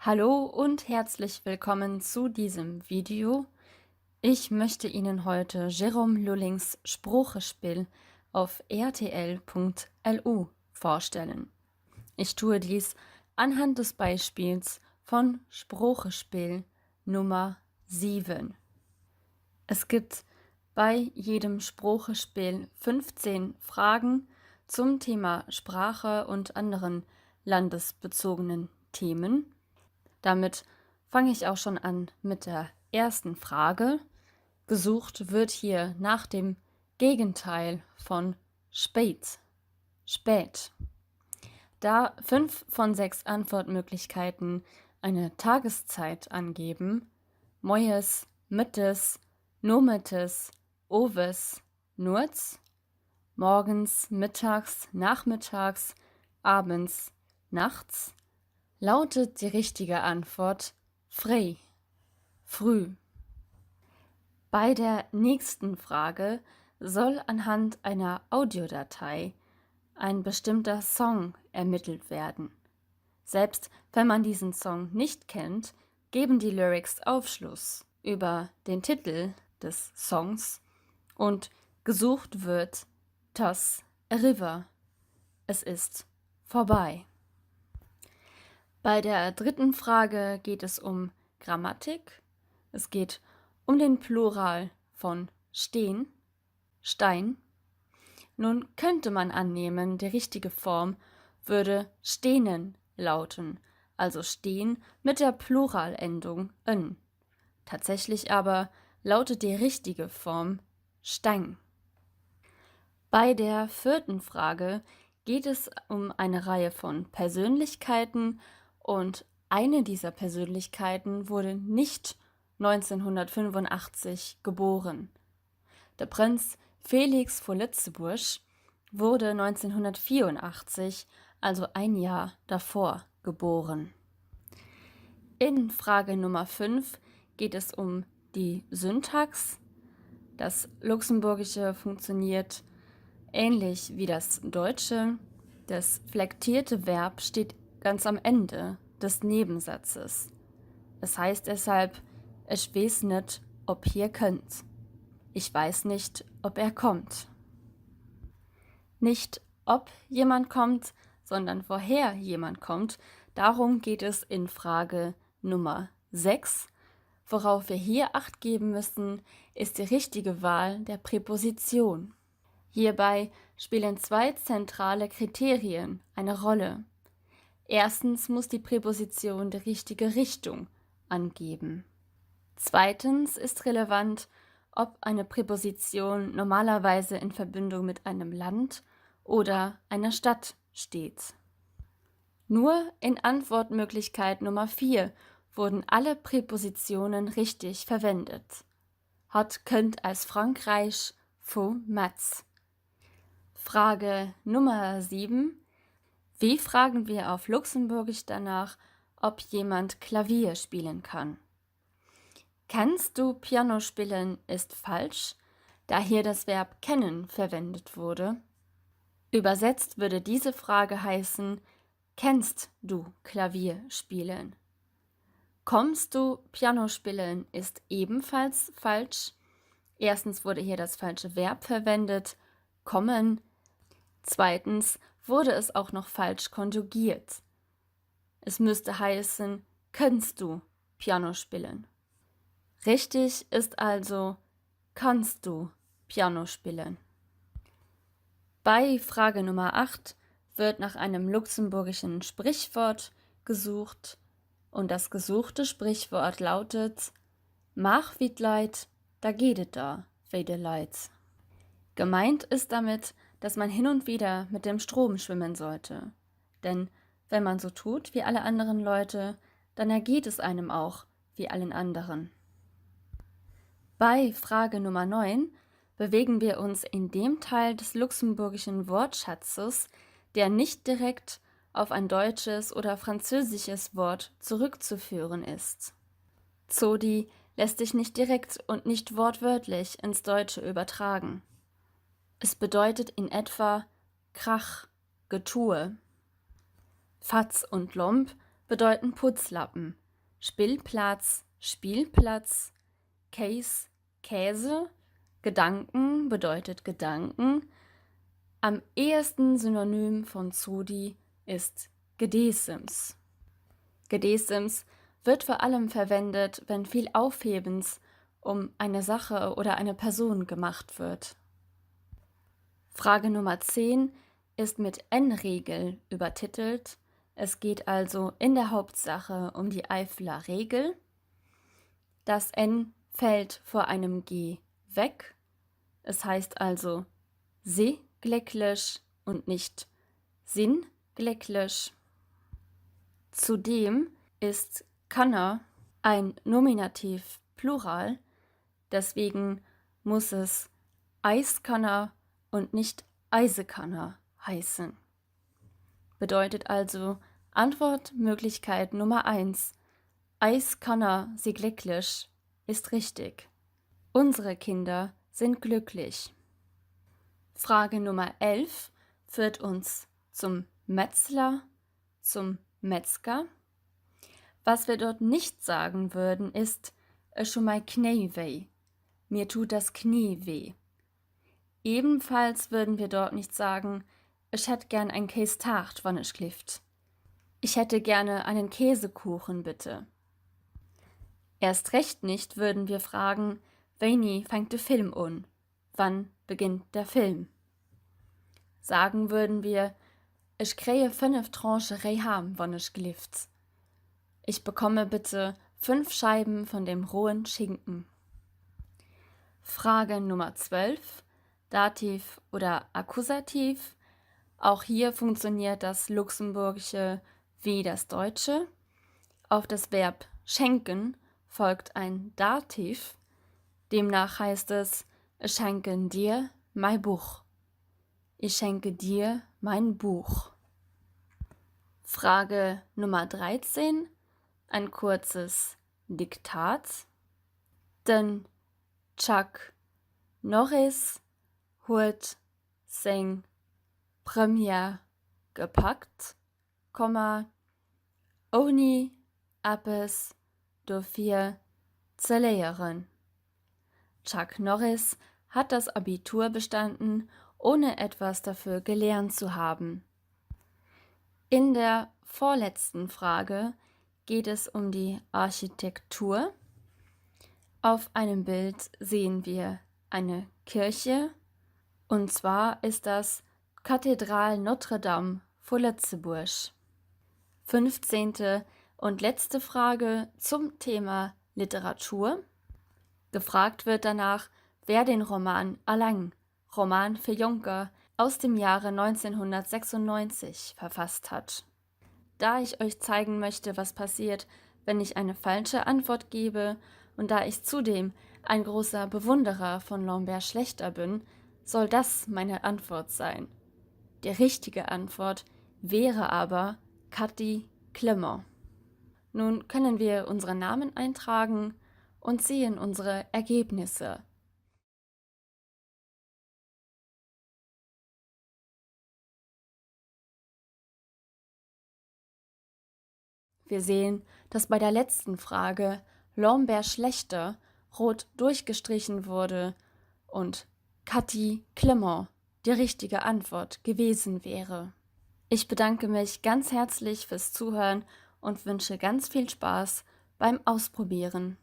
Hallo und herzlich willkommen zu diesem Video. Ich möchte Ihnen heute Jérôme Lullings Spruchespiel auf rtl.lu vorstellen. Ich tue dies anhand des Beispiels von Spruchespiel Nummer 7. Es gibt bei jedem Spruchespiel 15 Fragen zum Thema Sprache und anderen landesbezogenen Themen. Damit fange ich auch schon an mit der ersten Frage. Gesucht wird hier nach dem Gegenteil von spät. Spät. Da 5 von 6 Antwortmöglichkeiten eine Tageszeit angeben, Mojes, Mittes, Nometes, Oves, Nurz, morgens, mittags, nachmittags, abends, nachts, lautet die richtige Antwort frei, früh. Bei der nächsten Frage soll anhand einer Audiodatei ein bestimmter Song ermittelt werden. Selbst wenn man diesen Song nicht kennt, geben die Lyrics Aufschluss über den Titel des Songs und gesucht wird Das River. Es ist vorbei. Bei der dritten Frage geht es um Grammatik. Es geht um den Plural von stehen, Stein. Nun könnte man annehmen, die richtige Form würde stehnen lauten, also stehen mit der Pluralendung -en. Tatsächlich aber lautet die richtige Form Stein. Bei der vierten Frage geht es um eine Reihe von Persönlichkeiten und eine dieser Persönlichkeiten wurde nicht 1985 geboren. Der Prinz Felix von Lützeburg wurde 1984, also ein Jahr davor, geboren. In Frage Nummer 5 geht es um die Syntax. Das Luxemburgische funktioniert ähnlich wie das Deutsche. Das flektierte Verb steht ganz am Ende des Nebensatzes. Es heißt deshalb, ich weiß nicht, ob ihr könnt. Ich weiß nicht, ob er kommt. Nicht ob jemand kommt, sondern woher jemand kommt. Darum geht es in Frage Nummer 6. Worauf wir hier Acht geben müssen, ist die richtige Wahl der Präposition. Hierbei spielen 2 zentrale Kriterien eine Rolle. Erstens muss die Präposition die richtige Richtung angeben. Zweitens ist relevant, ob eine Präposition normalerweise in Verbindung mit einem Land oder einer Stadt steht. Nur in Antwortmöglichkeit Nummer 4 wurden alle Präpositionen richtig verwendet. Hat könnt als Frankreich, faux Matz. Frage Nummer 7. Wie fragen wir auf Luxemburgisch danach, ob jemand Klavier spielen kann? Kannst du Piano spielen ist falsch, da hier das Verb kennen verwendet wurde. Übersetzt würde diese Frage heißen, kennst du Klavier spielen? Kommst du Piano spielen ist ebenfalls falsch. Erstens wurde hier das falsche Verb verwendet, kommen. Zweitens wurde es auch noch falsch konjugiert. Es müsste heißen, kannst du Piano spielen? Richtig ist also, kannst du Piano spielen? Bei Frage Nummer 8 wird nach einem luxemburgischen Sprichwort gesucht und das gesuchte Sprichwort lautet Mach wie Leid, da geht da, wie de Leid. Gemeint ist damit, dass man hin und wieder mit dem Strom schwimmen sollte. Denn wenn man so tut wie alle anderen Leute, dann ergeht es einem auch wie allen anderen. Bei Frage Nummer 9 bewegen wir uns in dem Teil des luxemburgischen Wortschatzes, der nicht direkt auf ein deutsches oder französisches Wort zurückzuführen ist. Zodi lässt sich nicht direkt und nicht wortwörtlich ins Deutsche übertragen. Es bedeutet in etwa Krach, Getue. Fatz und Lomb bedeuten Putzlappen, Spielplatz, Spielplatz, Case, Käse, Gedanken bedeutet Gedanken. Am ehesten Synonym von Zudi ist Gedesims. Gedesims wird vor allem verwendet, wenn viel Aufhebens um eine Sache oder eine Person gemacht wird. Frage Nummer 10 ist mit N-Regel übertitelt. Es geht also in der Hauptsache um die Eifeler Regel. Das N fällt vor einem G weg. Es heißt also sie glücklich und nicht sin glücklich. Zudem ist Kanner ein Nominativ Plural, deswegen muss es Eiskanner und nicht Eisekanner heißen. Bedeutet also Antwortmöglichkeit Nummer 1, Eiskanner sie glücklich, ist richtig. Unsere Kinder sind glücklich. Frage Nummer 11 führt uns zum Metzler, zum Metzger. Was wir dort nicht sagen würden, ist schon mein Knie weh. Mir tut das Knie weh. Ebenfalls würden wir dort nicht sagen, ich hätte gern ein Käse Tart, wann ich klift. Ich hätte gerne einen Käsekuchen, bitte. Erst recht nicht würden wir fragen, wann fängt der Film an? Wann beginnt der Film? Sagen würden wir, ich kriege 5 Tranchen Reham, wann ich glift. Ich bekomme bitte 5 Scheiben von dem rohen Schinken. Frage Nummer 12, Dativ oder Akkusativ. Auch hier funktioniert das Luxemburgische wie das Deutsche. Auf das Verb schenken folgt ein Dativ. Demnach heißt es, ich schenke dir mein Buch. Ich schenke dir mein Buch. Frage Nummer 13, ein kurzes Diktat. Denn Chuck Norris hat sein Premier gepackt, ohne etwas dafür zu lehren. Chuck Norris hat das Abitur bestanden, ohne etwas dafür gelernt zu haben. In der vorletzten Frage geht es um die Architektur. Auf einem Bild sehen wir eine Kirche, und zwar ist das Kathedrale Notre-Dame von Lützeburg. 15. und letzte Frage zum Thema Literatur. Gefragt wird danach, wer den Roman Alang, Roman für Junker, aus dem Jahre 1996 verfasst hat. Da ich euch zeigen möchte, was passiert, wenn ich eine falsche Antwort gebe, und da ich zudem ein großer Bewunderer von Lambert Schlechter bin, soll das meine Antwort sein. Die richtige Antwort wäre aber Cathy Clement. Nun können wir unsere Namen eintragen und sehen unsere Ergebnisse. Wir sehen, dass bei der letzten Frage Lambert Schlechter rot durchgestrichen wurde und Cathy Clement die richtige Antwort gewesen wäre. Ich bedanke mich ganz herzlich fürs Zuhören und wünsche ganz viel Spaß beim Ausprobieren.